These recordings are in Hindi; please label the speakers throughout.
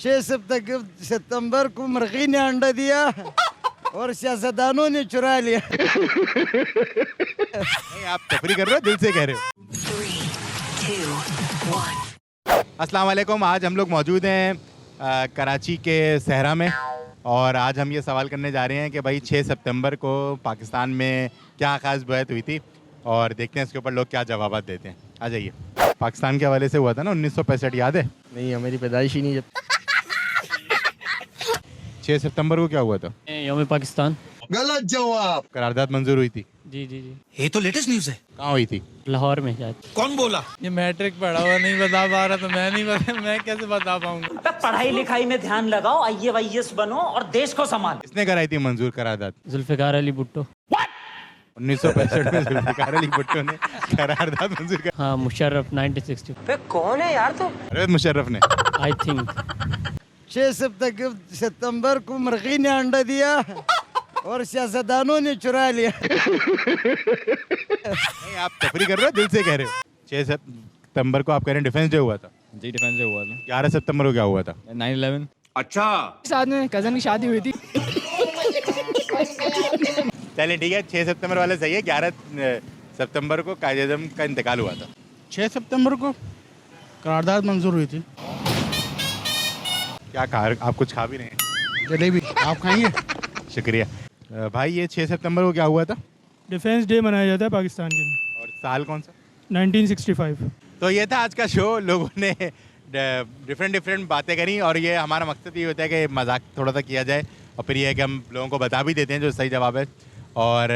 Speaker 1: 6 सितंबर को मुर्गी ने अंडा दिया और सियासतदानों ने चुरा लिया।
Speaker 2: नहीं, आप तफरी कर रहे हो, दिल से कह रहे हो।
Speaker 3: 3, 2, 1
Speaker 2: अस्सलाम वालेकुम। आज हम लोग मौजूद हैं कराची के सहरा में और आज हम ये सवाल करने जा रहे हैं कि भाई 6 सितंबर को पाकिस्तान में क्या ख़ास बैत हुई थी और देखते हैं इसके ऊपर लोग क्या जवाब देते हैं। आ जाइए। पाकिस्तान के हवाले से हुआ था ना 1965, याद है?
Speaker 1: नहीं, हमारी पैदाइश ही नहीं। जब
Speaker 2: 6 सितंबर को क्या हुआ था?
Speaker 4: यौम पाकिस्तान।
Speaker 5: गलत जवाब।
Speaker 2: करारदाद मंजूर हुई थी।
Speaker 4: जी जी जी,
Speaker 5: ये तो लेटेस्ट न्यूज़ है।
Speaker 2: कहाँ हुई थी?
Speaker 4: लाहौर में शायद।
Speaker 5: कौन बोला?
Speaker 6: ये मैट्रिक पढ़ा हुआ नहीं बता पा रहा तो मैं नहीं बता, मैं कैसे बता पाऊंगा।
Speaker 7: पढ़ाई लिखाई में ध्यान लगाओ, IAS बनो और देश को संभालो।
Speaker 2: किसने कराई थी मंजूर करारदाद?
Speaker 4: जुल्फ़िकार अली भुट्टो।
Speaker 2: 1965 में जुल्फ़िकार अली भुट्टो ने करारदाद मंजूर कर।
Speaker 4: हाँ, मुशर्रफ 1960।
Speaker 7: कौन है यार तुम?
Speaker 2: परवेज़ मुशर्रफ ने।
Speaker 4: आई थिंक
Speaker 1: 6 सितंबर को मुर्गी ने अंडा दिया और सियासतदानों ने चुरा लिया।
Speaker 2: नहीं, आप तफरी कर रहे हो, दिल से कह रहे हो। 6 सितंबर को आप कह रहे हैं डिफेंस डे हुआ था।
Speaker 6: जी, डिफेंस डे हुआ था।
Speaker 2: 11 सितंबर को क्या हुआ था?
Speaker 6: 9/11।
Speaker 5: अच्छा,
Speaker 6: साथ में कजन की शादी हुई थी।
Speaker 2: चलिए ठीक है, 6 सितंबर वाले सही है। 11 सितंबर को कायद-ए-आज़म का इंतकाल हुआ था।
Speaker 8: 6 सितंबर को करारदाद मंजूर हुई थी।
Speaker 2: क्या खा, आप कुछ खा भी रहे हैं?
Speaker 8: जलेबी आप खाएंगे?
Speaker 2: शुक्रिया। भाई ये 6 सितंबर को क्या हुआ था
Speaker 9: डिफेंस डे मनाया जाता है पाकिस्तान के लिए,
Speaker 2: और साल कौन सा?
Speaker 9: 1965।
Speaker 2: तो ये था आज का शो। लोगों ने डिफरेंट बातें करी और ये हमारा मकसद ये होता है कि मजाक थोड़ा सा किया जाए और फिर ये है कि हम लोगों को बता भी देते हैं जो सही जवाब है। और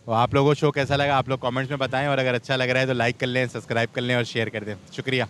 Speaker 2: आप लोगों को शो कैसा लगा आप लोग कमेंट्स में बताएं और अगर अच्छा लग रहा है तो लाइक कर लें, सब्सक्राइब कर लें और शेयर कर दें। शुक्रिया।